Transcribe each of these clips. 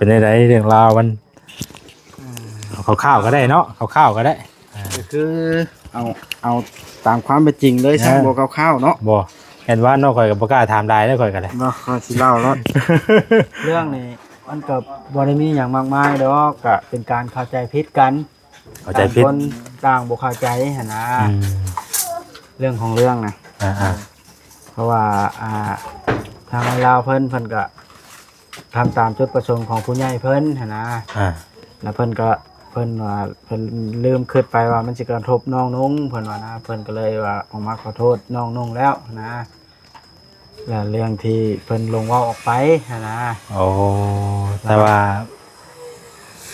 เป็นอะไรเรื่องราวมันข้าวๆก็ได้เนาะข้าวๆก็ได้ก็คือเอาตามความเป็นจริงเลยช่างบ่คร่าวๆเนาะบ่เห็นว่าน้องข่อยก็บ่กล้าถามได้แล้วข่อยก็ได้ เนาะก็สิเล่าเนาะ เรื่องนี้มันก็บ่ได้มีหยังมากมายดอกก็เป็นการเข้าใจผิดกัน เข้าใจผิด ต่างคนต่างบ่เข้าใจหั่นนะเรื่องของเรื่องนะ เพราะว่าทางลาวเพิ่นก็ทำตามจุดประสงค์ของผู้ใหญ่เพิ่นหั่นนะแล้วเพิ่นว่าเพิ่นลืมคิดไปว่ามันสิกระทบน้องนุ่งเพิ่นว่านะเพิ่นก็เลยว่าออกมาขอโทษน้องนุ่งแล้วนะแล้วเรื่องที่เพิ่นลงเว้าออกไปหั่นนะ โอ้แต่ว่า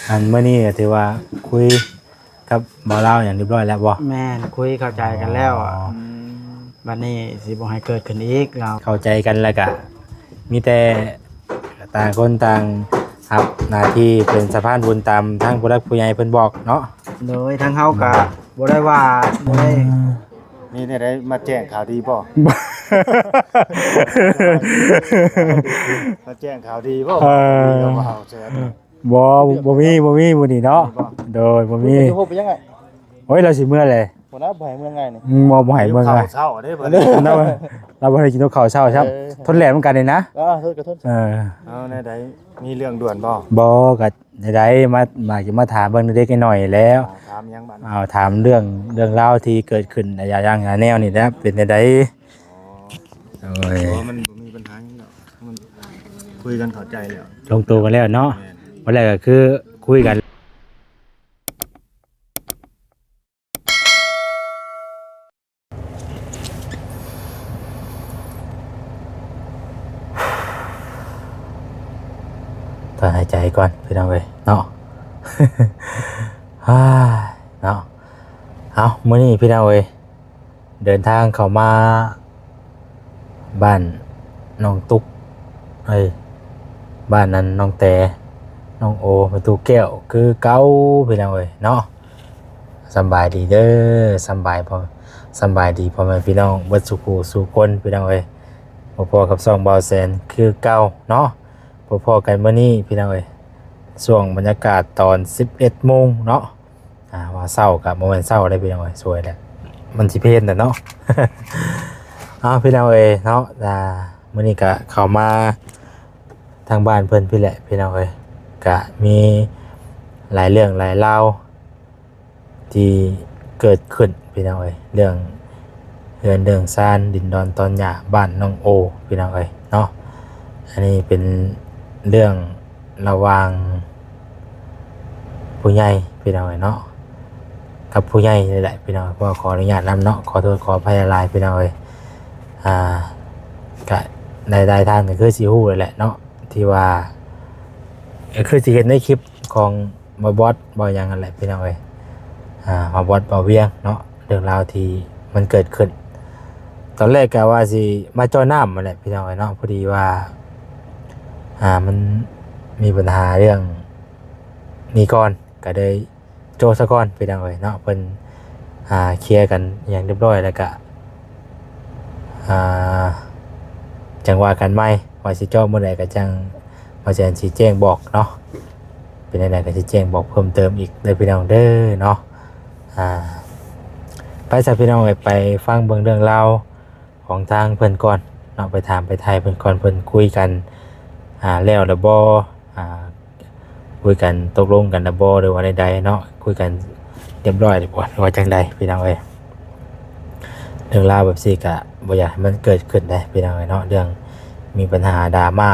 อันเมื่อนี้ก็ถือว่าคุยกับบ่าวลาวอย่างเรียบร้อยแล้วบ่ แม่นคุยเข้าใจกันแล้วบัดนี้สิบ่ให้เกิดขึ้นอีกเรา เข้าใจกันแล้วก็มีแต่ต่างคนต่างครับหน้าที่เป็นสะพานบุญตามทางผู้รักผู้ใหญ่เพิ่นบอกเนาะ โดยทางเฮาก็บ่ได้ว่าบ่ได้ นี่ได้มาแจ้งข่าวดีบ่ มาแจ้งข่าวดีบ่ดีกับเฮาใช่มั้ย บ่มีมื้อนี้เนาะโดยบ่มี จะพบไปยังไง โอ้ยเราสิเมื่อเลย หัวหน้าบ่ให้เมืองไงนี่ บ่ให้เมื่อไง ข่าวเช้าเด้บ่ได้ เราบ่ได้กินข้าวเช้าครับทนแหลมเหมือนกันเลยนะ โทษขอโทษ เอาในใดมีเรื่องด่วนบ่ บ่ก็ได้มาจะมาถามเบิ่งเด็กๆน้อยๆแล้ว ถามยังบัด ถามเรื่องราวที่เกิดขึ้นอย่างแนวนี่แหละเป็นจังได๋โอ้ย มันบ่มีปัญหาหยังดอกมันคุยกันเข้าใจแล้ว ลงตัวกันแล้วเนาะวันแรกก็คือคุยกันถอนหายใจก่อนพี่น้องเว้ยเนาะ เนาะเอามื้อนี้พี่น้องเว้ยเดินทางเข้ามาบ้านน้องตุ๊กบ้านนั้นน้องแต่น้องโอประตูแก้วคือเก่าพี่น้องเว้ยเนาะสำบายดีเด้อสำบายดีพ่อแม่พี่น้องเบิดสุขสู่คนพี่น้องเว้ยพอๆกับ2 บ่าวแสนคือเก่าเนาะพอๆกันมื้อนี้พี่น้องเว้ยช่วงบรรยากาศตอน 11 โมงเนาะว่าเช้ากับบ่แม่นเช้าได้พี่น้องเว้ยสวยแหละมันสิเพลนน่ะเนาะ พี่น้องเอ้ยเนาะมื้อนี้ก็เข้ามาทางบ้านเพิ่นพี่แหละพี่น้องเอ้ยก็มีหลายเรื่องหลายราวที่เกิดขึ้นพี่น้องเอ้ยเรื่องเฮือนเรื่องซ่านดินดอนตอนหญ้าบ้านน้องโอพี่น้องเอ้ยเนาะอันนี้เป็นเรื่องระหว่างผู้ใหญ่พี่น้องเอ้ยเนาะกับผู้ใหญ่นี่แหละพี่น้องก็ขออนุญาตนำเนาะขอโทษขออภัยหลายพี่น้องเอ้ยก็ได้ทางก็คือสิฮู้เลยแหละเนาะที่ว่าคือสิเห็นในคลิปของบอสบ่หยังนั่นแหละพี่น้องเอ้ยมาบอสบ่เวียงเนาะเรื่องราวที่มันเกิดขึ้นตอนแรกก็ว่าสิมาจ่อน้ำนั่นแหละพี่น้องเอ้ยเนาะพอดีว่ามันมีปัญหาเรื่องนี้ก่อนก็ได้โจซะก่อนพี่น้องเอ้ยเนาะเพิ่นเคลียร์กันอย่างเรียบร้อยแล้วก็จังว่ากันไหมว่าสิจอบเมื่อใดก็จังว่าจะสิแจ้งบอกเนาะเป็นจังไดก็สิแจ้งบอกเพิ่มเติมอีกเลยพี่น้องเด้อเนาะไปซะพี่น้องไปฟังเบิ่งเรื่องราวของทางเพิ่นก่อนเนาะไปถามไปไทยเพิ่นก่อนเพิ่นคุยกันแล้วหรือบ่คุยกันตกลงกันหรือบ่หรือว่าใดๆเนาะคุยกันเรียบร้อยดีกว่าว่าจังใดพี่น้องเรื่องราวแบบนี้ก็บ่อยากให้มันเกิดขึ้นได้พี่น้องเนาะเรื่องมีปัญหาดราม่า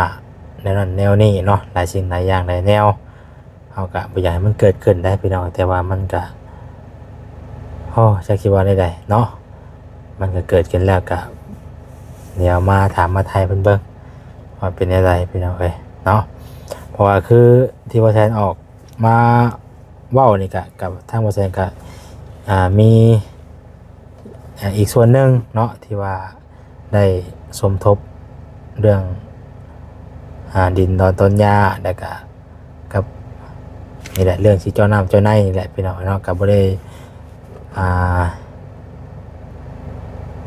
แนวนั้นแนวนี้เนาะหลายสิ่งหลายอย่างหลายแนวเฮาก็บ่อยากให้มันเกิดขึ้นได้พี่น้องแต่ว่ามันก็จะคิดว่าได้เนาะมันก็เกิดขึ้นแล้วก็เดี๋ยวมาถามมาไทยเพิ่นเบิ่งว่าเป็นจังไดพี่น้องเนาะเพราะว่าคือที่บ่แทนออกมาเว้านี่ก็กับทางบ่แทนก็มีอีกส่วนหนึ่งเนาะที่ว่าได้สมทบเรื่องดินดอนต้นหญ้าแล้วก็กับนี่แหละเรื่องที่เจ้าน้ำเจ้าในนี่แหละพี่น้องเนาะกับบ่ได้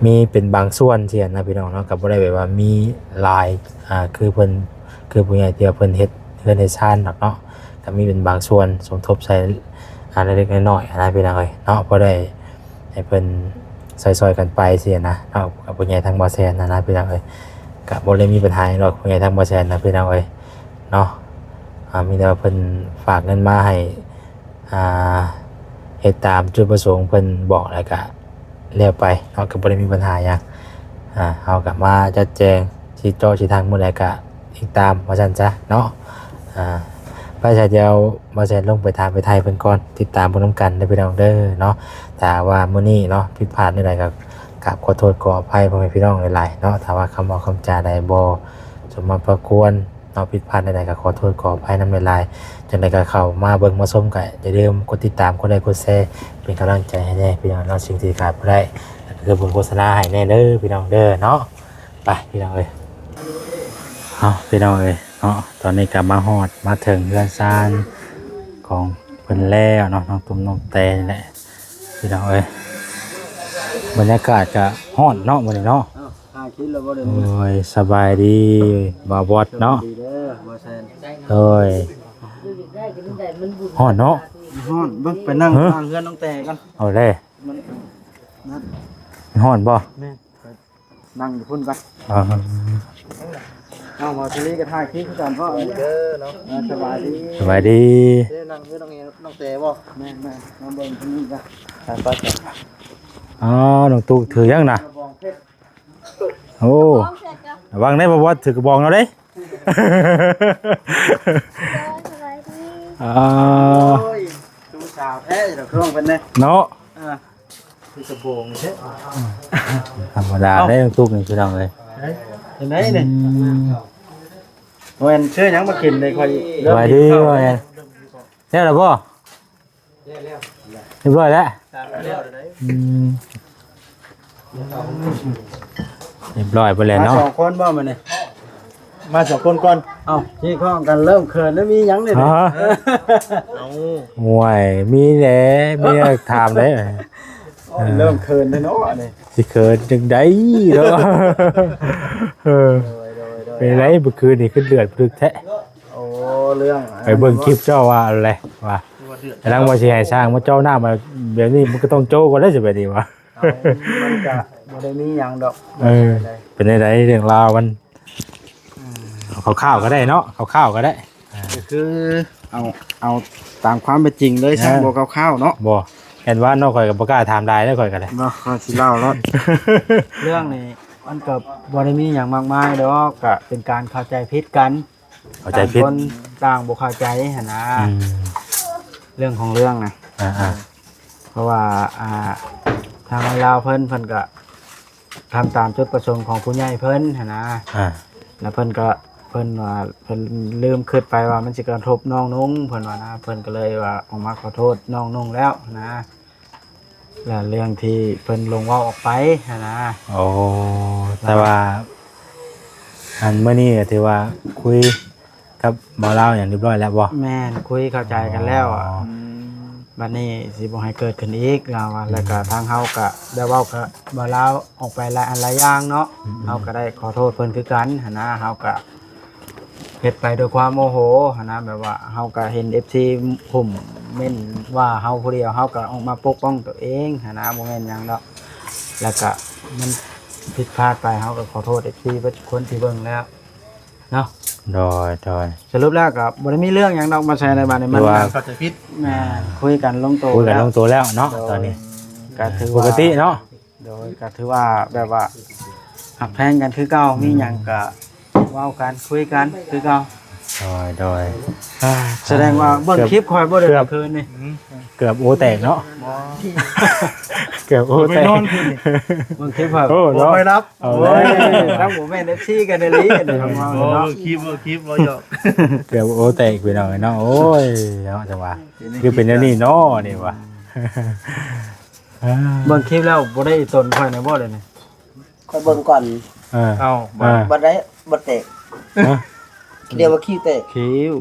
มีเป็นบางส่วนเช่นนะพี่น้องเนาะกับบ่ได้แบบว่ามีหลายคือเพิ่นคือผู้ใหญ่ที่ว่าเพิ่นเฮ็ด เรื่องในชาติเนาะก็มีเป็นบางส่วนสมทบใช้เล็กๆน้อยๆนะพี่น้องเอ้ยเนาะพอได้ให้เพิ่นซอยๆกันไปสินะเนาะกับผู้ใหญ่ทางบ่อแซนนะพี่น้องเอ้ยก็บ่ได้มีปัญหาหรอกผู้ใหญ่ทางบ่อแซนนะพี่น้องเอ้ยเนาะมีแต่ว่าเพิ่นฝากเงินมาให้เฮ็ดตามจุดประสงค์เพิ่นบอกแล้วก็เรียกไปเนาะก็บ่ได้มีปัญหาหยังเฮาก็มาจัดแจงชี้โจชี้ทางมื้อใดก็ติดตามว่าซั่นจ้ะเนาะไปใช้เดียวบ่แซ่นลงไปทางไปไทยเพิ่นก่อนติดตามเพิ่นนํกันได้พี่น้องเด้อเนาะถ้าว่ามื้อนี้เนาะผิดพลาดในใดก็กราบขอโทษขออภัยพ่อแม่พี่น้องหลายๆเนาะถ้าว่าคำบอกคำจาใดบ่สมมาประควรเนาะผิดพลาดในใดก็ขอโทษขออภัยนำหลายๆจังได๋ก็เข้ามาเบิ่งมาชมก็อย่าลืมกดติดตามกดไลค์กดแชร์เป็นกำลังใจให้แน่พี่น้องเนาะสิ่งที่ขาดบ่ได้คือผมโฆษณาให้แน่เด้อพี่น้องเด้อเนาะไปพี่น้องเอ้ยพี่น้องเอ้ยเนาะตอนนี้ก็มาฮอดมาถึงเรือนซานของเพิ่นแล้วเนาะน้องตุ้มน้องแตนแหละพี่น้องเอ้ยบรรยากาศก็ฮ้อนเนาะมื้อนี้เนาะคิดแล้วบ่ได้ โอ้ยสบายดีบ่บอดเนาะ ดีเด้อบ่แซน โอ้ยฮ้อนเนาะ ฮ้อนเบิ่งไปนั่งข้างเฮือนน้องแต่กัน เอาเด้ มันนั่น ฮ้อนบ่ แม่ไปนั่งอยู่พุ่นกัน อ๋อ เอามาทีนี้ก็ถ่ายคลิปกันเพราะเด้อเนาะสบายดี สบายดี เด้นั่งอยู่น้องแต่บ่แม่มาเบิ่งที่นี่กันไปไป อ๋อน้องตุ๊กถือยังน่ะโอ้ระวังได้บ่ว่าถือกระบองเราเด้อ๋อ โอ้ยดูสาวแท้เดี๋ยวเครื่องเป็นเด้ เนาะ คือกระโปรงเด้ ธรรมดาได้น้องตุ๊กนี่พี่น้องเอ้ย เห็นไหมนี่เว้นเชื่อหยังมากินเลยค่อย สบายดีว่าไงแล้วล่ะบ่เรียบร้อยแล้วเรียบร้อยไปแล้ว มา เนาะ สองคนบ่มาเนี่ยมาสองคนก่อนเอ้าที่ข้องกันเริ่มเขินแล้วมีหยังเลย อ๋อ เอา ห่วยมีแหละมีอะไรถามได้ เริ่มเขินเลยเนาะนี่ สิเขินจังได๋เนาะเออเป็นไรเมื่อคืนนี่ขึ้นเลือดพลึกแท้ โอ้เรื่อง ไปเบิ่งคลิปเจ้าว่าอะไรว่าแต่ลังว่าสิให้สร้างมาเจ้าหน้ามาแบบนี้มันก็ต้องโจ้ก่อนได้สิแบบนี้วะ มันก็บ่ได้มีหยังดอก เป็นไดเรื่องราวมันข้าวๆก็ได้เนาะข้าวๆก็ได้ ก็คือเอาตามความเป็นจริงเลยช่างบ่คร่าวๆเนาะ บ่เห็นว่าน้องข่อยก็บ่กล้าถามได้ข่อยก็ได้ เนาะก็สิเล่าแล้ว เรื่องนี้มันก็บ่ได้มีหยังมากมายดอกก็เป็นการเข้าใจผิดกัน เข้าใจผิด ต่างคนต่างบ่เข้าใจหั่นนะเรื่องของเรื่องนะ เพราะว่าทางลาวเพิ่นก็ทำตามจุดประสงค์ของผู้ใหญ่เพิ่นหั่นนะแล้วเพิ่นว่าเพิ่นลืมคิดไปว่ามันสิกระทบน้องนุ่งเพิ่นว่านะเพิ่นก็เลยว่าออกมาขอโทษน้องนุ่งแล้วนะแล้วเรื่องที่เพิ่นลงเว้าออกไปหั่นนะ โอ้แต่ว่าอันเมื่อนี้ก็ถือว่าคุยกับบ่าวลาวอย่างเรียบร้อยแล้วบ่ แม่นคุยเข้าใจกันแล้วบัดนี้สิบ่ให้เกิดขึ้นอีกแล้วว่าแล้วก็ทางเฮาก็ได้เว้ากับบ่าวลาวออกไปหลายอันหลายอย่างเนาะเฮาก็ได้ขอโทษเพิ่นคือกันหั่นนะเฮาก็เฮ็ดไปด้วยความโมโหหั่นนะแบบว่าเฮาก็เห็น FC ผมเม่นว่าเฮาผู้เดียวเฮาก็ออกมาปกป้องตัวเองหั่นนะบ่แม่นหยังดอกแล้วก็มันผิดพลาดไปเฮาก็ขอโทษ FC เบิดคนที่เบิ่งแล้วเนาะ โดย สรุปแล้วก็บ่ได้มีเรื่องหยังดอกมาแชร์ในบ้านนี้มัน เข้าใจผิด แม่คุยกันลงตัว คุยกันลงตัวแล้วเนาะตอนนี้ ก็ถือ ป ว่าก ติเนาะ โดยก็ถือว่าแบบว่าหักแพงกันคือเก่ามีหยังก็เว้ากันคุยกันคือเก่า โดย แสดงว่าเบิ่งคลิปคอยบ่ได้เมื่อคืนนี่ เกือบโอแตกเนาะเกือบโอแตก เบิ่งคลิปแบบ โอ้ บ่ เนาะ ไปรับ เอา โอ้ เลย ย ทั้งผมแม่น FC กันในลีกันเนาะ โอ้ เนาะ คลิปบ่หยอก เกือบโอแตกไปหน่อยเนาะโอ้ยเนาะจังหวะคือเป็นอย่างนี้เนาะนี่วะ เบิ่งคลิปแล้วบ่ได้ตนค่อยในบ่เลยนี่ ค่อยเบิ่งก่อน เอ้า บัดได้บัดเตะเดี๋ยวว่าขี้เตะ คิว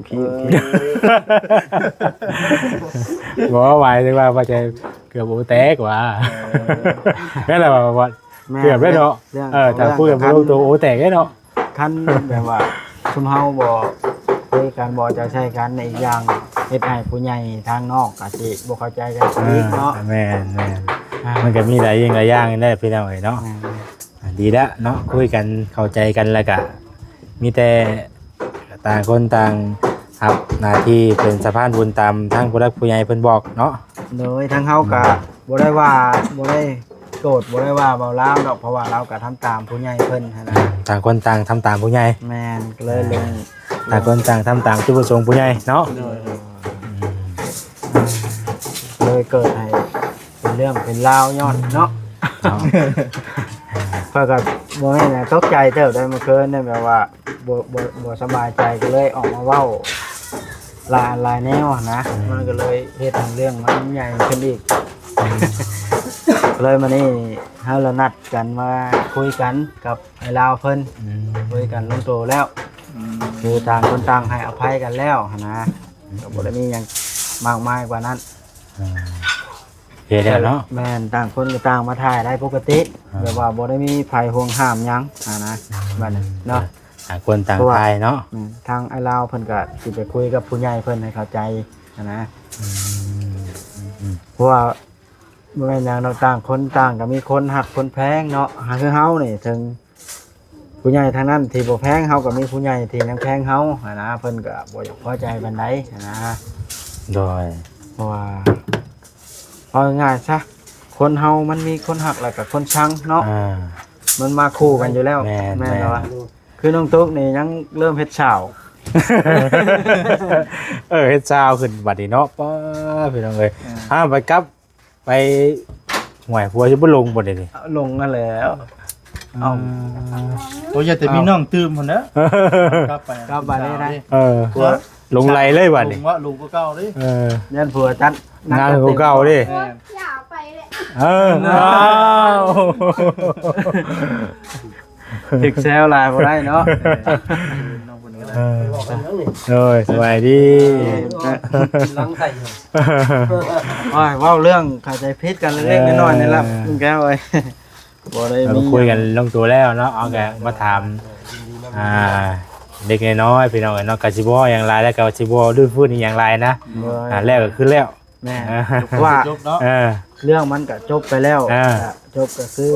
บอกว่าไว้เลยว่าจะเกือบโอแตกว่ะนั่นแหละว่าเกือบได้เนาะถ้าพูดกับพวกตัวโอแตกได้เนาะ คันแบบว่าชุมเฮาบ่ คุยกันบ่จะใช้กันในอีกอย่างเฮ็ดให้ผู้ใหญ่ทางนอกก็สิบ่เข้าใจกันอีกเนาะ แม่นมันก็มีหลายอย่างได้พี่น้องเอ้ยเนาะดีแล้วเนาะคุยกันเข้าใจกันแล้วก็มีแต่ต่างคนต่างครับหน้าที่เป็นสะพานบุญตามทางผู้รักผู้ใหญ่เพิ่นบอกเนาะโดยทางเฮาก็บ่ได้ว่าบ่ได้โกรธบ่ได้ว่าเบาลาวดอกเพราะว่าเราก็ทำตามผู้ใหญ่เพิ่นหั้นนะ ต่างคนต่างทำตามผู้ใหญ่ แม่นก็เลยลง ต่างคนต่างทำตามจุดประสงค์ผู้ใหญ่เนาะ เลยเกิดให้เป็นเรื่องเป็นราวย้อนเนาะเพิ่นก็บ่แม่นนะตกใจเติบได้เมื่อคืนเนี่ยแบบว่าบ่สบายใจก็เลยออกมาเว้าหลายแนวนะมันก็เลยเฮ็ดให้เรื่องมันใหญ่ขึ้นอีก เลยมานี่เฮาละนัดกันมาคุยกันกับไอ้ลาวเพิ่นคุยกันลงตัวแล้วคือต่างคนต่างให้อภัยกันแล้วหั้นนะก็บ่ได้มีหยังมากมายกว่านั้น เฮ็ดแล้วเนาะ แม่นต่างคนก็ต่างมาถ่ายได้ปกติแบบว่าบ่ได้มีไผห่วงห้ามหยังนะบัดนี้เนาะ ต่างคนต่างทายเนาะ ทางไอ้ลาวเพิ่นก็สิไปคุยกับผู้ใหญ่เพิ่นให้เข้าใจนะเพราะว่าบ่แม่นหยังเราต่างคนต่างก็มีคนหักคนแพงเนาะคือเฮานี่ถึงผู้ใหญ่ทางนั้นที่บ่แพงเฮาก็มีผู้ใหญ่ที่ยังแพงเฮานะเพิ่นก็บ่อยากพอใจปานใดนะ โดย เพราะว่าเอาง่ายๆซะคนเฮามันมีคนหักแล้วก็คนชังเนาะมันมาคู่กันอยู่แล้วแม่นบ่คือน้องตุ๊กนี่ยังเริ่มเฮ็ดฉาว เฮ็ดเช้าขึ้นบัดนี้เนาะป้าพี่น้องเอ้ยไปกลับไปห่วยผัวสิบ่ลงบ่ได้นี่ ลงกันแล้วเอา โอ้ยแต่มีน้องตื่มพุ่นนะกลับไป กลับบ้านได้ ลงไหลเลยบัดนี้ ลุงว่าลุงก็เก่าดิ ยันผัวจัด งานของเก่าดิ อย่าไปเลย อ้าว ถึกแซวลายบ่ได้เนาะ น้องคนนี้ก็ได้ โอ้ยสบายดี ลังใส่ โอ้ยเว้าเรื่องเข้าใจผิดกันเล็กๆน้อยๆนี่ล่ะลุงแก้วเอ้ยบ่ได้มี คุยกันลงตัวแล้วเนาะเอาแกมาถามเด็กน้อยพี่น้องเนาะกะสิบ่อย่างไรแล้วก็สิบ่ดื้อฟื้นอีหยังไรนะแล้วก็คือแล้ว แม่ว่า จบเนาะ เรื่องมันก็จบไปแล้วจบก็คือ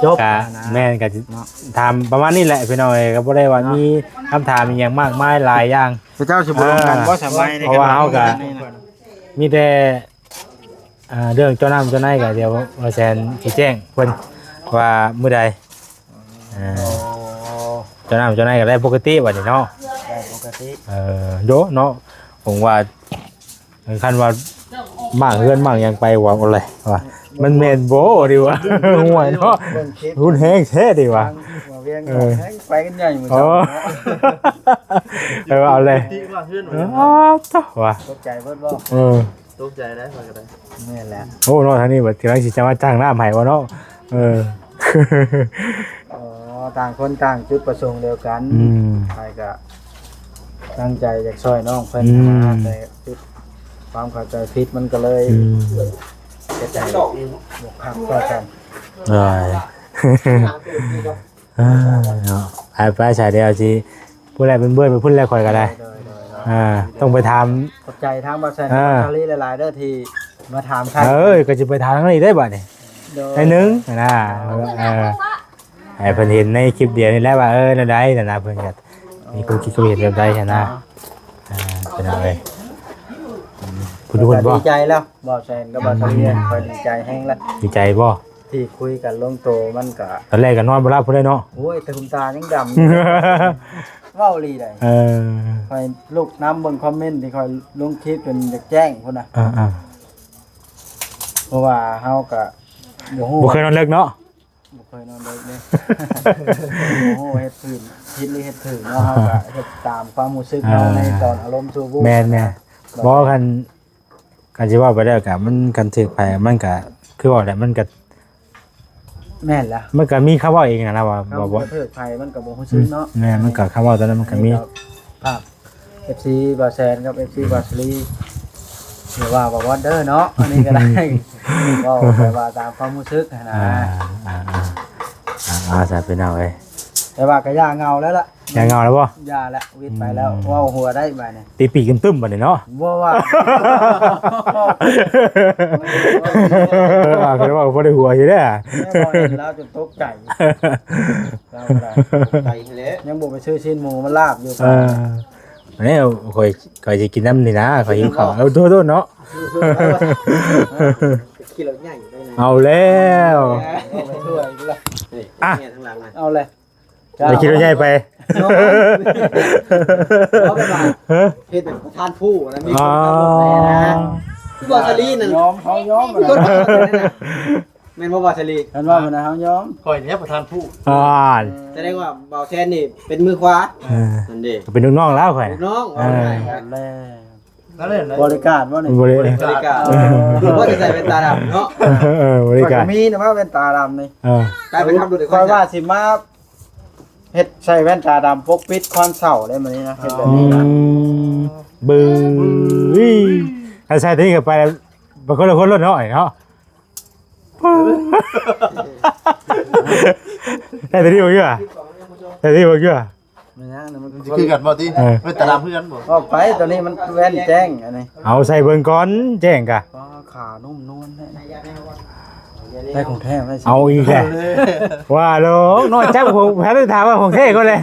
จบ กะแม่นก็ถามประมาณนี้แหละพี่น้องก็บ่ได้ว่ามีคำถามอีหยังมากมายหลายอย่าง พระเจ้าสิบ่ลงกันบ่สบาย เพราะว่าเฮาก็มีแต่เรื่องเจ้าน้ำเจ้านายก็เดี๋ยวว่าแซนสิแจ้งเพิ่นว่ามื้อใดเจ้าน้ำเจ้านายก็ได้ปกติบัดนี้เนาะ ได้ปกติ โยเนาะผมว่าคันว่ามั่งเฮือนมั่งยังไปว่าอะไรว่ามันแม่นบ่ดีวะห่วยเนาะรุนแฮงแท้ดีวะ มาเวียงไปกันใหญ่มื้อ อ๋อ เช้า เอาเลย ที่ว่าเพื่อน อ๋อตะว่า ตกใจเบิดบ่ ตกใจได้มาก็ได้ แม่นแหละ โอ้เนาะทางนี้บัดกำลังสิจะมาจ้างน้ำให้ว่าเนาะต่างคนต่างจุดประสงค์เดียวกันใครก็ตั้งใจอยากช่วยน้องเพิ่นนะแต่จุดความเข้าใจผิดมันก็เลยกระจายบวกหักต่อกัน เนาะไปใส่เดียวสิผู้ใดเป็นเบื่อไปพูดแล้วค่อยก็ได้ต้องไปถาม ขอบใจทางบาแซนคารีหลายๆเด้อที่มาถามใคร ก็จะไปถามทางนี้ได้บัดนี่ไอ้นึงนะไอ้เพิ่นเห็นในคลิปเดียวนี่แหละว่านั่นได้นั่นนะเพิ่นก็มีคนคิดเห็นแบบใดนะเป็นอะไรคุณทุกคนบ่ ดีใจแล้วบาแซนกับบาซาเรียนคอยดีใจแห้งแล้ว ดีใจบ่ ที่คุยกันลงโตมันก็ ตอนแรกก็นอนบ่หลับพุ่นได้เนาะ โอ้ยแต่คุณตายังดำเว้าลีได้คอยลูกน้ำเบิ่งคอมเมนต์ที่คอยลงคลิปเป็นอยากแจ้งพุ่นน่ะเพราะว่าเฮาก็บ่ฮู้ บ่เคยนอนเลิกเนาะ บ่เคยนอนเลยเนี่ยโอ้โหเฮ็ดพื้นคิดหรือเฮ็ดถึงเนาะเฮาก็เฮ็ดตามความรู้สึกเราในตอนอารมณ์ชั่ววูบ แม่นบ่คันสิว่าไปแล้วก็มันกันถึกไปมันก็คือว่าแหละมันก็ แม่นล่ะ มันก็มีคำว่าเองนะว่า บ่ บ่ เทิดภัยมันก็บ่ฮู้สึกเนาะ แม่มันก็คำว่าตอนนั้นมันก็มี ภาพ FC บาแซนกับ FC บาสลีหรือว่าบ่เด้อเนาะอันนี้ก็ได้ก็แปลว่าตามความรู้สึกนะ จะเป็นเอาไว้ แต่ว่าก็ย่าเงาแล้วล่ะ อย่าเงาแล้วบ่ ย่าแล้ววิทย์ไปแล้วเว้าหัวได้บัดนี้ ตีปีกตึ้มๆบัดนี้เนาะ บ่ว่า คือว่าบ่ได้หัวอยู่เด้อ แม่บอกเห็นแล้วจนตกใจเราบ่ได้ ไปแล้ว ยังบ่ไปซื้อชิ้นหมูมาลาบอยู่ อันนี้ข่อยสิกินน้ำนี่นะข่อยหิวข้าวเอาโทษๆเนาะ ขี่รถใหญ่อยู่ได้นะ เอาแล้ว เอาไปถ้วยอีกแล้ว อ่ะ เนี่ยข้างหลังนะ เอาเลย ไปคิดว่าใหญ่ไป เอาไปบ้านเฮ็ดเป็นประธานผู้นะมีคนทำรถแห่นะคือบอสลีนั่น ยอมเขายอม คือคนทำรถแห่นั่นน่ะแม่นบ่บอสลี เห็นว่ามันนะเขายอม คอยเนี่ยประธานผู้ อ่า แสดงว่าเบาแทนนี่เป็นมือขวานั่นเด้ เป็นลูกน้องแล้วข่อย ลูกน้องว่าไงครับ แล้ว นั่นเลย บริการว่านี่ บริ บริการคือว่าจะใส่เป็นตาดำเนาะ บริการ มีนะว่าเป็นตาดำนี่ กลายเป็นทำรถด้วย คอยว่าสิมาเฮ็ดใส่แว่นตาดำพกปิดคอนเสาได้มื้อนี้นะเฮ็ดแบบนี้นะ บึ้ยถ้าใช่ที่กับไปบางคนละคนรถเนาะเนาะแต่ที่บอกเยอะแต่ที่บอกเยอะ มันยังนะมัน คือกันบ่ติเป็นตารางเพื่อนบ่ ออกไปตัวนี้มันแว่นแจ้งอันนี้ เอาใส่เบิ่งก่อนแจ้งกะ ขานุ่มนวลได้ของแท้ได้สิ เอาอีกแหละว่าโลน้อยจับผมแพ้ได้ถามว่าของเท่ก็เลย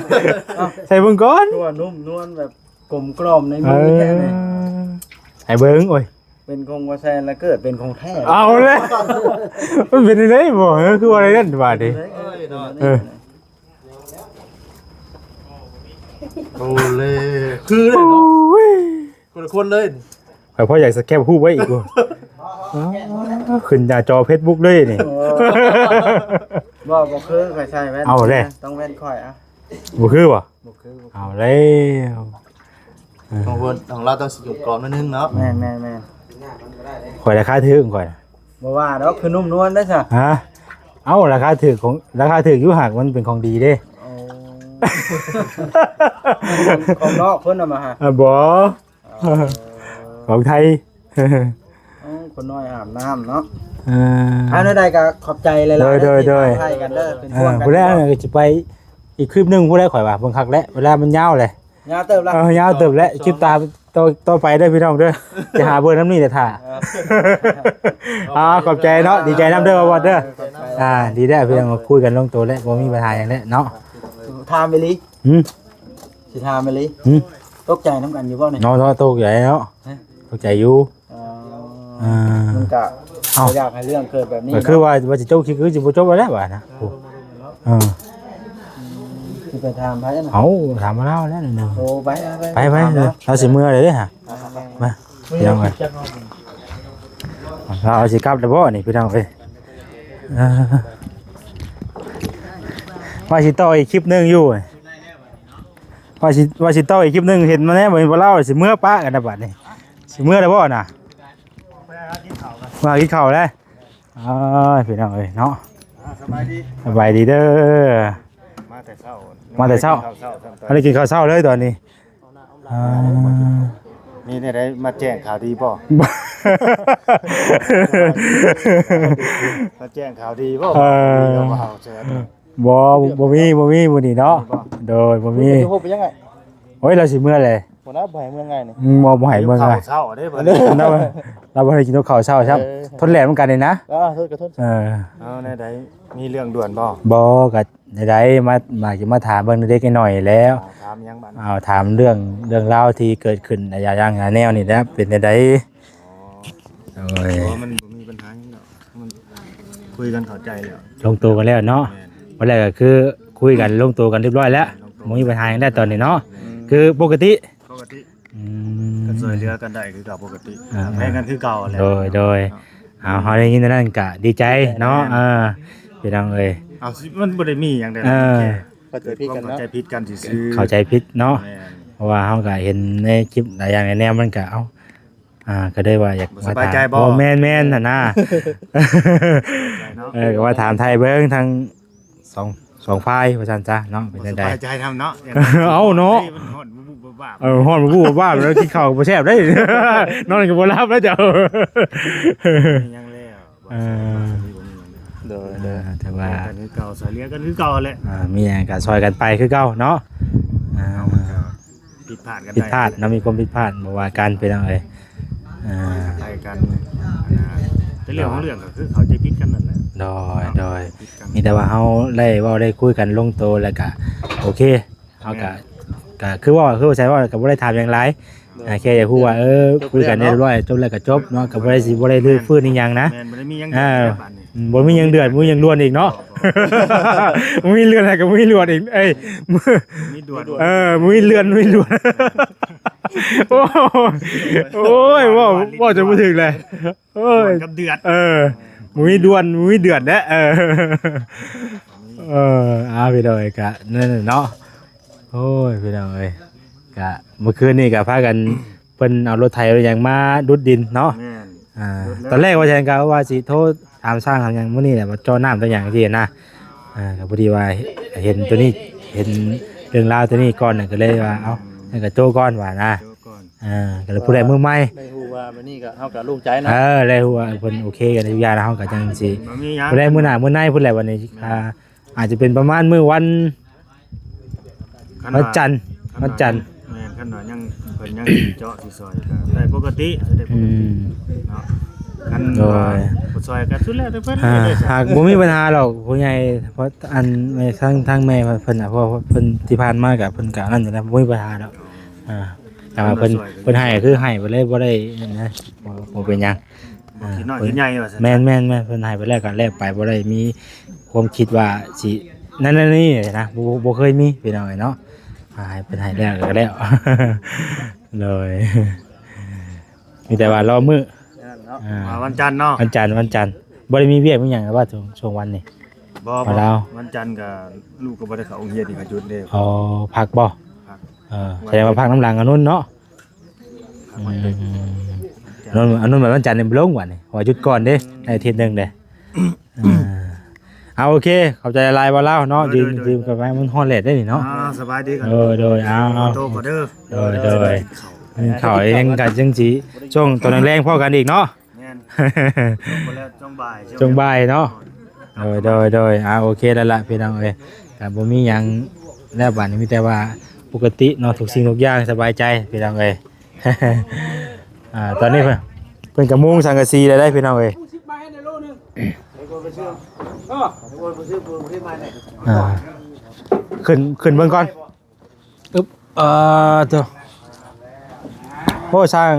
ใส่เบิ่งก่อน ตัวนุ่มนวลแบบกลมกล่อมในมือแท้เลย ใส่เบิ่งโอ้ย เป็นคงว่าแซนแล้วเกิดเป็นของแท้ เอาเลยมันเป็นอะไรบ่คือว่าอะไรนั่นบาดดิ โอ้เลยคือเลยเนาะคนละคนเลย ข่อยพ่ออยากสแกปฮู้ไว้อีกว่ขึ้นหน้าจอ Facebook เลยนี่ บ่คือข่อยใส่แว่น เอาเลย ต้องแว่นข่อยอ่ะ บ่คือบ่ บ่คือ เอาแล้ว ของเพิ่นของเราต้องสิอยู่ก่อนนิดนึงเนาะ แม่น ข่อยราคาถูกข่อย บ่ว่าดอกคือนุ่มนวลได้ซะ ฮะเอาราคาถูกของราคาถูกอยู่หากมันเป็นของดีเด้ โอ้ของนอกเพิ่นเอามาฮะ บ่ของไทย คนน้อยอาบน้ำเนาะ เออ อันใดก็ขอบใจหลายๆ โดย ที่ให้กันเด้อเป็นพวกกัน ผู้แรกก็จะไปอีกคลิปหนึงผู้แรกข่อยว่าเบิ่งคักแล้วเวลามันยาวเลย ยาวเติบละ ยาวเติบแล้วคลิปตามต่อไปเด้อพี่น้องเด้อจะหาเบอร์น้ำนี่แต่ถ่าขอบใจเนาะดีใจน้ำเด้อว่าเด้อดีได้พี่น้องมาคุยกันลงตัวแล้วบ่มีปัญหาอย่างนี้เนาะ ถามไปลิ หืม สิถามไปลิ หืม ตกใจน้ำกันอยู่บ่เนี่ย เนาะตกใหญ่เนาะตกใจอยู่ มันก็ เอ้า อยากให้เรื่องเกิดแบบนี้ ก็คือว่าสิจบคือสิบ่จบไว้แล้วว่านะสิไปถามไผน่ะ เอาถามมาแล้วแล้วนึง โอ้ไป ไปเราสิมื้อเลยเด้อฮะมาพี่น้องเอ้ยเราสิกลับแล้วบ่นี่พี่น้องเอ้ยว่าสิต่ออีกคลิปนึงอยู่ว่าสิต่ออีกคลิปนึงเห็นมาแน่บ่เห็นบ่เล่าสิมื้อปะกันนะบัดนี้สิมื้อแล้วบ่น่ะมากินข้าวแล้วพี่น้องเอ้ยเนาะสบายดีเด้อ มาแต่เช้า อันนี้กินข้าวเช้าเลยตอนนี้ นี่เนี่ยได้มาแจ้งข่าวดีป่ะมาแจ้งข่าวดีป่ะเรามาเอาเชิญ บ่มีมื้อนี้เนาะโดยบ่มี จะพูดไปยังไง โอ้ยเราสิมื้อเลย หัวหน้าบ่ายเมื่อไงนี่ บ่ให้เบิ่ง ข่า อ่ะ วเช้าได้บ่ เราบ่ได้กินข้าวเช้าครับทนแหลมเหมือนกันนี่นะ โทษกระทษ เอาในใดมีเรื่องด่วนป่ะ บ่ก็ได้มาจะมาถามเบิ่งเด็กน้อยแล้ว ถามยังบ้าน ถามเรื่องราวที่เกิดขึ้นอย่างแนวนี่นะเป็นจังได๋โอ้ย มันมีปัญหาอย่างเนาะมันคุยกันเข้าใจแล้ว ลงตัวกันแล้วเนาะวันแรกก็คือคุยกันลงตัวกันเรียบร้อยแล้วบ่มีปัญหาหยังได้ตอนนี้เนาะคือปกติ ปกติก็ช่วยเหลือกันได้คือเก่าปกติแพ้กันคือเก่าแหละ โดยเฮาได้ยินนั่นก็ดีใจเนาะพี่น้องเอ้ย เอาสิมันบ่ได้มีหยังใด เข้าใจผิดกันเนาะ เข้าใจผิดกันซื่อ เข้าใจผิดเนาะเพราะว่าเฮาก็เห็นในคลิปหลายอย่างในแนวมันก็ก็ได้ว่าอยาก สบายใจบ่ แม่นน่ะนะก็ว่าถามไทยเบิ่งทั้งสองฝ่ายว่าซั่นจ้ะเนาะเป็นจัง ส ได๋ บายใจทำเนาะ เอาเนาะ มันฮ้อนบุบบ้า ฮ้อนบ่บ้าแล้วกินข้าวบ่แซ่บได้ นอนก็บ่หลับแล้วเจ้า ยังแล้ว เออ เด้อ แต่ว่า กันคือเก่าสายเลียกันคือเก่าแหละ มีหยังก็ซอยกันไปคือเก่าเนาะมันก็ผิดพลาดกัน ผิด ได้ พลาดเนาะมีความผิดพลาดบ่ว่ากันไปจังไดไปกันแต่เรื่องของเรื่องก็คือเขาใจผิดกันนั่นแหละ โดยมีแต่ว่าเฮาได้เว้าได้คุยกันลงโตวแล้วก็โอเคเฮาก็คือว่าใช่ว่าก็บ่ได้ถามหยังหลายแค่อยากฮู้ว่าคุยกันได้เรียบร้อยจบแล้วก็จบเนาะก็บ่ได้สิบ่ได้ลื้อฟื้นอีหยังนะ แม่นบ่ได้มีหยังแบบนี้ บ่มีหยังเดือดบ่มีหยังรวนอีกเนาะบ่มีเรือนอะไรก็บ่มีรวนอีกมีด่วน บ่มีเรือนบ่มีรวนโอ้ยว่าจะบ่ถึงเลยโอ้ย กับเดือด บ่มีด่วนบ่มีเดือดแท้เอาพี่น้อยก็นั่นน่ะเนาะโอ้ยพี่น้อยก็เมื่อคืนนี่ก็พากันเพิ่นเอารถไถอะไรหยังมาดุดดินเนาะ แม่น ตอนแรกว่าแทนก็ว่าสิโทษถามสร้างทำอย่างมื้อนี้แหละว่าจ่อน้ำตัวอย่างที่นะก็พอดีว่าเห็นตัวนี้เห็นเรื่องราวตัวนี้ก่อนน่ะก็เลยว่าเอ้าให้ก็โจ้ก่อนว่านะก็เลยผู้ใดมือใหม่ ได้ฮู้ว่ามื้อนี้ก็เฮาก็ลูกใจนะ เลยว่าเพิ่นโอเคกันทุกอย่างแล้วเฮาก็จังสิ บ่มีหยัง ผู้ใดมื้อหน้ามื้อในพุ่นแหละวันนี้อาจจะเป็นประมาณมื้อวันจันทร์แม่นคั่นว่ายังเพิ่นยังเจาะสิซอยก็ได้ปกติได้ปกติเนาะคันว่าบ่ซอยก็สุดแล้วแต่เพิ่น หากบ่มีปัญหาหรอกผู้ใหญ่เพราะอันทางแม่เพิ่นน่ะเพราะเพิ่นที่ผ่านมาก็เพิ่นก็นั่นอยู่แล้วบ่มีปัญหาดอกแต่ว่าเพิ่นให้ก็คือให้ไปเลยบ่ได้นะบ่เป็นหยัง สิน้อยสิใหญ่ว่าซั่น แม่นเพิ่นให้ไปแล้วก็แล้วไปบ่ได้มีความคิดว่าสินั่นนี่นะบ่เคยมีพี่น้องเนาะให้เพิ่นให้แล้วก็แล้วเลยมีแต่ว่ารอมื้อวันจันทร์เนาะวันจันทร์บ่ได้มีเวียกมีหยังว่าช่วงวันนี้บ่วันจันทร์ก็ลูกก็บ่ได้เข้าโรงเรียนอีกก็หยุดเด้ พักบ่แสดงว่าพักน้ำหลังอันนู้นเนาะอันนู้นแบบวันจันทร์นี่บ่ลงว่ะนี่ว่าหยุดก่อนเด้ได้อาทิตย์นึงเด้เอาโอเคขอบใจหลายบ่แล้วเนาะยืมกันไว้มันฮ้อนแลดได้นี่เนาะสบายดีกันโดยเอาโตก็เด้อโดยเข้ายังกันจังสิช่วงตอนแรงๆพอกันอีกเนาะแม่นช่วงบ่ายเนาะโดยโอเคแล้วล่ะพี่น้องเอ้ยก็บ่มีหยังแล้วบัดนี้มีแต่ว่าปกติเนาะทุกสิ่งทุกอย่างสบายใจพี่น้องเอ้ยตอนนี้เพิ่นก็มุงสังกะสีได้พี่น้องเอ้ยขึ้นเบิ่งก่อนอึ๊บเจ้าโอ้ช่าง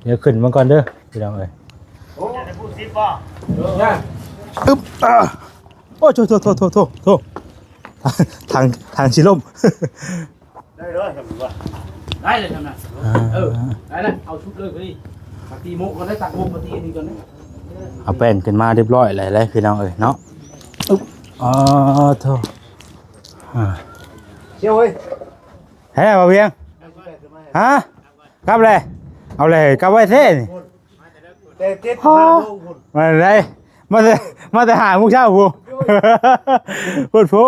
เดี๋ยวขึ้นเบิ่งก่อนเด้อพี่น้องเอ้ยอึ๊บโอ้โถทางชิลมได้เลยครับว่าได้เลยครับนะได้เลยเอาชุดเลยพี่ปฏิโมกก็ได้ตักโมกปฏิอันนี้ก่อนนะเอาแป้นขึ้นมาเรียบร้อยเลยพี่น้องเอ้ยเนาะอึ๊บโถเชี่ยวเฮ้ยเฮ้ยบ่เวียงฮะกลับเลยเอาเลยกลับไว้เท่นี่มาเลยมาแต่หามุกเช้าพูพูดพู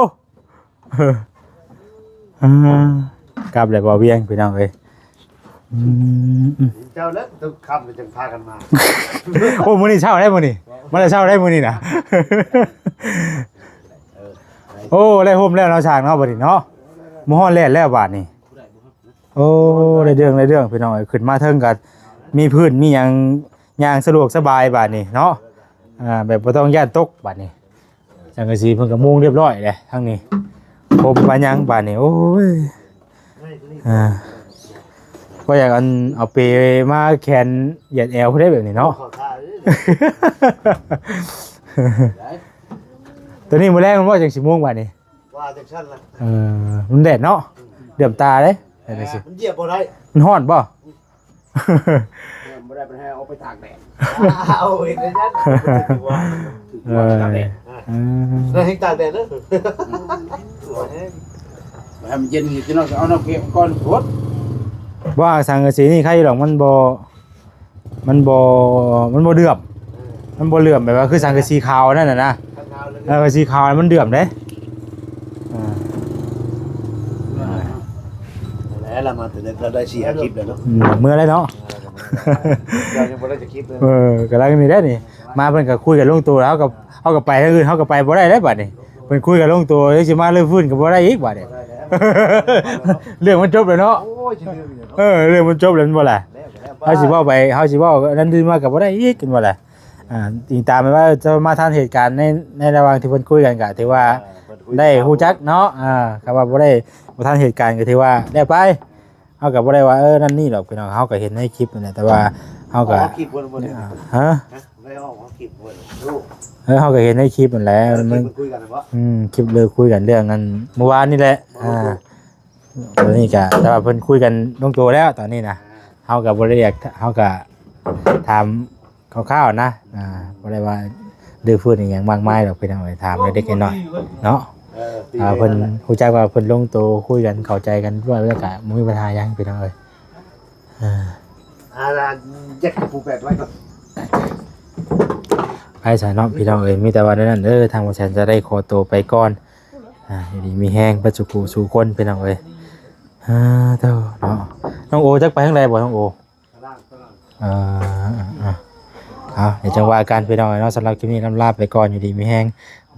กลับเลยบ่เวียงพี่น้องเอ้ยเจ้าแล้วต้องคำเลยจึงพากันมาโอ้มื้อนี้เช้าได้มื้อนี้มื้อเช้าได้มื้อนี้นะโอ้ได้ห่มแล้วเนาะช่างเนาะบัดนี้เนาะมื้อฮ้อนแล้วบาดนี้โอ้ได้เรื่องพี่น้องเอ้ยขึ้นมาเทิงก็มีพื้นมีหยังย่างสะดวกสบายบาดนี้เนาะแบบบ่ต้องย่านตกบาดนี้จังกะสีเพิ่นก็มุงเรียบร้อยแล้วทางนี้ผมบายังบาดนี้โอ้ยก็อยากเอาเปมาแขนเหยียดแอวได้แบบนี้เนาะตัวนี้มื้อแรกมันว่าจังสิม่วงบาดนี้ว่าจังซั่นล่ะมันแดดเนาะเดือมตาเด้ได้สิมันเหยียบบ่ได้มันร้อนบ่บ่ได้เป็นให้เอาไปตากแดดเอาเห็นจังแล้วให้ตากแดดเด้อให้มันเย็นสิเนาะเอาน้ำเก็บก่อนสดว่าสังกะสีนี่ใครหรอกมันบ่เดือมมันบ่เหลื่อมแบบว่าคือสังกะสีขาวนั่นน่ะนะสังกะสีขาวมันเดือมเด้แล้วเรามาถึงเราได้4-5คลิปแล้วเนาะเมื่อไรเนาะ เรายังบ่ได้จะคิดเลย กำลังนี่ได้นี่มาเพิ่นก็คุยกันลงตัวแล้วกับเฮาก็ไปทางอื่นเฮาก็ไปบ่ได้แล้วบัดนี้เพิ่นคุยกันลงตัวแล้วสิมาเรื่องฟื้นก็บ่ได้อีกบัดนี้ เรื่องมันจบแล้วเนาะ โอ้ยชื่อเรื่องนี่เนาะ เรื่องมันจบแล้วบ่ล่ะ แล้ว เฮาสิเว้าไปเฮาสิเว้านั้นดื้อมาก็บ่ได้อีกกันบ่ล่ะติงตามไปว่าจะมาทันเหตุการณ์ในระหว่างที่เพิ่นคุยกันก็ถือว่าได้ฮู้จักเนาะคำว่าบ่ได้บ่ทันเหตุการณ์ก็ถือว่าได้ไปเฮาก็บ่ได้ว่านั่นนี่หรอกพี่น้องเฮาก็เห็นในคลิปนั่นแหละแต่ว่าเฮาก็ คลิปบ่ได้ ฮะ ได้ออกคลิปบ่ลูก เฮาก็เห็นในคลิปนั่นแหละมัน คุยกันบ่ คลิปเลยคุยกันเรื่องนั้นเมื่อวานนี่แหละตอนนี้ก็แต่ว่าเพิ่นคุยกันลงตัวแล้วตอนนี้นะเฮาก็บ่ได้อยากเฮาก็ถามคร่าวๆนะบ่ได้ว่าดื้อฟื้นอีหยังมากมายหรอกพี่น้องถามเล็กๆน้อยๆเนาะเพิ่นฮู้จักว่าเพิ่นลงตัวคุยกันเข้าใจกันด้วยแล้วก็บ่มีปัญหาหยังพี่น้องเอ้ยแจ็คผู้แปดไว้ก่อน ไอ้สายเนาะพี่น้องเอ้ยมีแต่ว่านั้นทางบ่แซนจะได้ขอตัวไปก่อนอยู่ดีมีแฮงปัจจุบันสู่คนพี่น้องเอ้ยเด้อเนาะน้องโอจักไปทางใดบ่น้องโอเดี๋ยวจังว่ากันพี่น้องเนาะสำหรับคลิปนี้ลาไปก่อนอยู่ดีมีแฮง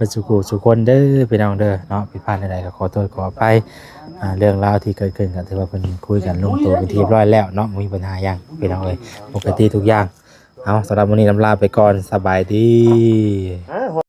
ปัจจุบันสู่คนเด้อพี่น้องเด้อเนาะผิดพลาดใดๆก็ขอโทษขออภัยเรื่องราวที่เกิดขึ้นก็ถือว่าเพิ่นคุยกันลงตัวเป็นที่เรียบร้อยแล้วเนาะมีปัญหาหยังพี่น้องเอ้ยปกติทุกอย่างเอาสำหรับวันนี้ลาไปก่อนสบายดี